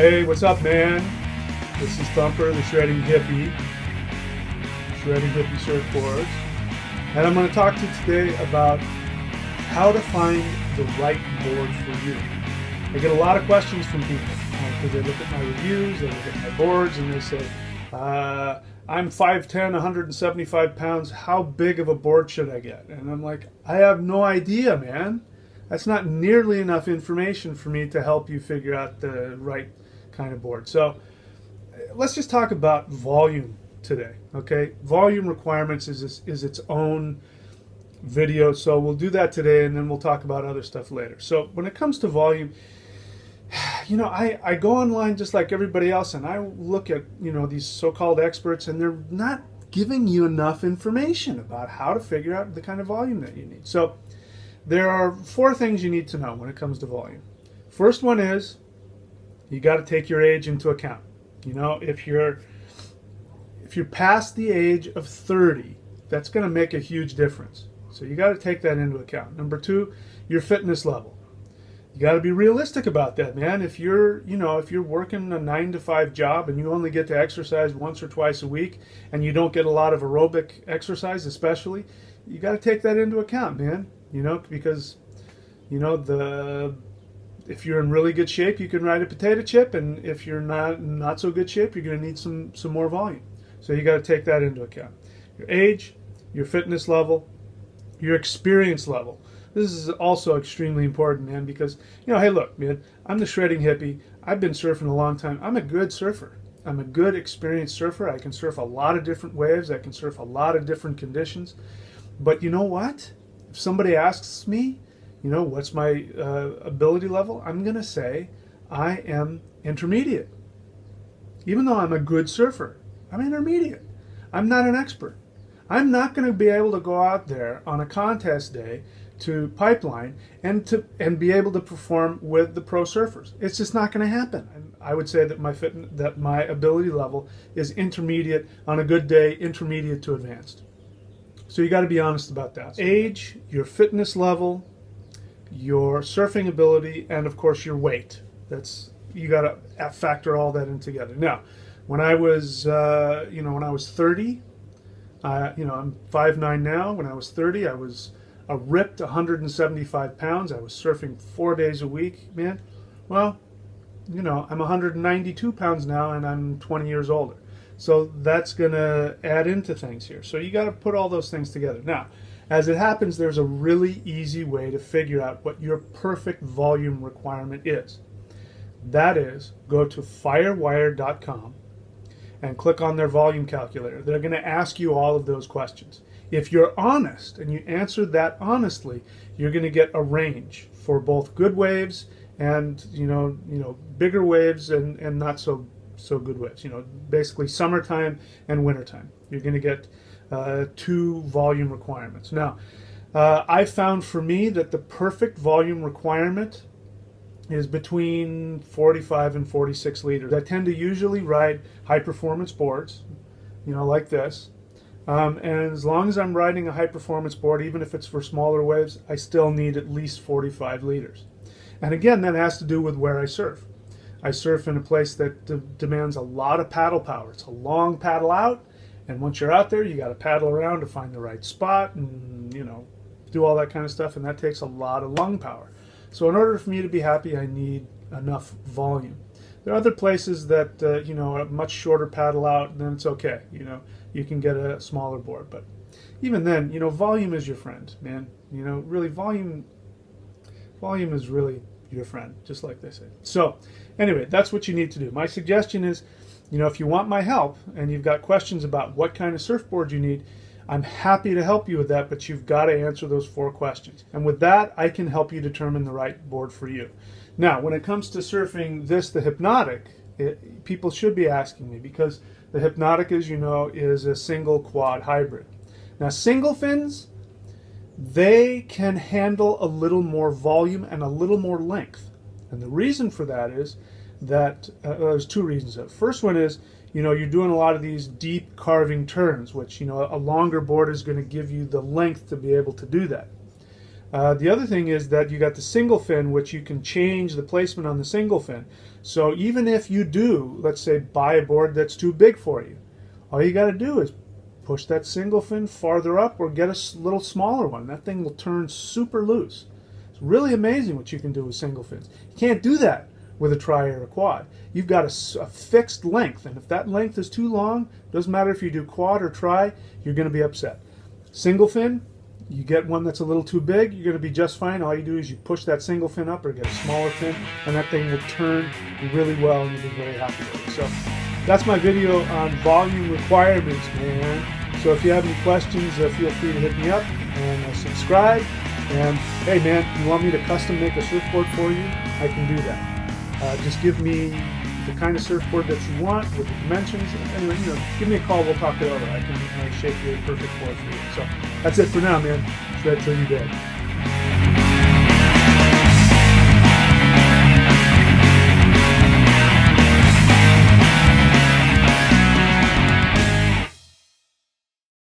Hey, what's up, man? This is Thumper, the Shredding Hippie Surfboards. And I'm going to talk to you today about how to find the right board for you. I get a lot of questions from people because they look at my reviews, they look at my boards, and they say, I'm 5'10", 175 pounds, how big of a board should I get? And I'm like, I have no idea, man. That's not nearly enough information for me to help you figure out the right kind of board. So let's just talk about volume today, okay? Volume requirements is its own video, so we'll do that today, and then we'll talk about other stuff later. So when it comes to volume, you know, I go online just like everybody else, and I look at, you know, these so-called experts, and they're not giving you enough information about how to figure out the kind of volume that you need. So there are 4 things you need to know when it comes to volume. First one is you got to take your age into account. You know, if you're past the age of 30, that's going to make a huge difference. So you got to take that into account. Number 2, your fitness level. You got to be realistic about that, man. If you're working a 9-to-5 job and you only get to exercise once or twice a week and you don't get a lot of aerobic exercise, especially, you got to take that into account, man. You know, because, you know, if you're in really good shape, you can ride a potato chip, and if you're not so good shape, you're going to need some more volume. So you got to take that into account. Your age, your fitness level, your experience level. This is also extremely important, man, because, you know, hey, look, man, I'm the Shredding Hippie. I've been surfing a long time. I'm a good surfer. I'm a good experienced surfer. I can surf a lot of different waves. I can surf a lot of different conditions. But you know what? If somebody asks me, you know, what's my ability level, I'm going to say I am intermediate. Even though I'm a good surfer, I'm intermediate. I'm not an expert. I'm not going to be able to go out there on a contest day to pipeline and be able to perform with the pro surfers. It's just not going to happen. I would say that my ability level is intermediate on a good day, intermediate to advanced. So you got to be honest about that. Age, your fitness level, your surfing ability, and of course your weight. You got to factor all that in together. Now, when I was 30, you know, I'm 5'9" now. When I was 30, I was a ripped 175 pounds. I was surfing 4 days a week, man. Well, you know, I'm 192 pounds now, and I'm 20 years older. So that's going to add into things here. So you got to put all those things together. Now, as it happens, there's a really easy way to figure out what your perfect volume requirement is. That is, go to firewire.com and click on their volume calculator. They're going to ask you all of those questions. If you're honest and you answer that honestly, you're going to get a range for both good waves and you know bigger waves and not so good waves. You know, basically summertime and wintertime. You're going to get 2 volume requirements. Now, I found for me that the perfect volume requirement is between 45 and 46 liters. I tend to usually ride high-performance boards, you know, like this. And as long as I'm riding a high-performance board, even if it's for smaller waves, I still need at least 45 liters. And again, that has to do with where I surf. I surf in a place that demands a lot of paddle power. It's a long paddle out, and once you're out there, you got to paddle around to find the right spot and, you know, do all that kind of stuff, and that takes a lot of lung power. So in order for me to be happy, I need enough volume. There are other places that, you know, a much shorter paddle out, then it's okay. You know, you can get a smaller board. But even then, you know, volume is your friend, man. You know, really, volume is really your friend, just like they say. So anyway, that's what you need to do. My suggestion is, you know, if you want my help and you've got questions about what kind of surfboard you need, I'm happy to help you with that, but you've got to answer those 4 questions. And with that, I can help you determine the right board for you. Now, when it comes to surfing the Hypnotic, people should be asking me, because the Hypnotic, as you know, is a single quad hybrid. Now, single fins, they can handle a little more volume and a little more length. And the reason for that is that there's 2 reasons. The first one is, you know, you're doing a lot of these deep carving turns, which, you know, a longer board is going to give you the length to be able to do that. The other thing is that you got the single fin, which you can change the placement on the single fin. So even if you do, let's say, buy a board that's too big for you, all you got to do is push that single fin farther up or get a little smaller one. That thing will turn super loose. It's really amazing what you can do with single fins. You can't do that with a tri or a quad. You've got a fixed length, and if that length is too long, doesn't matter if you do quad or tri, you're going to be upset. Single fin, you get one that's a little too big, you're going to be just fine. All you do is you push that single fin up or get a smaller fin, and that thing will turn really well, and you'll be very happy with it. So that's my video on volume requirements, man. So if you have any questions, feel free to hit me up and subscribe. And hey, man, you want me to custom make a surfboard for you? I can do that. Just give me the kind of surfboard that you want with the dimensions. Anyway, give me a call. We'll talk it over. I can shape you a perfect board for you. So that's it for now, man. Shred till you're dead.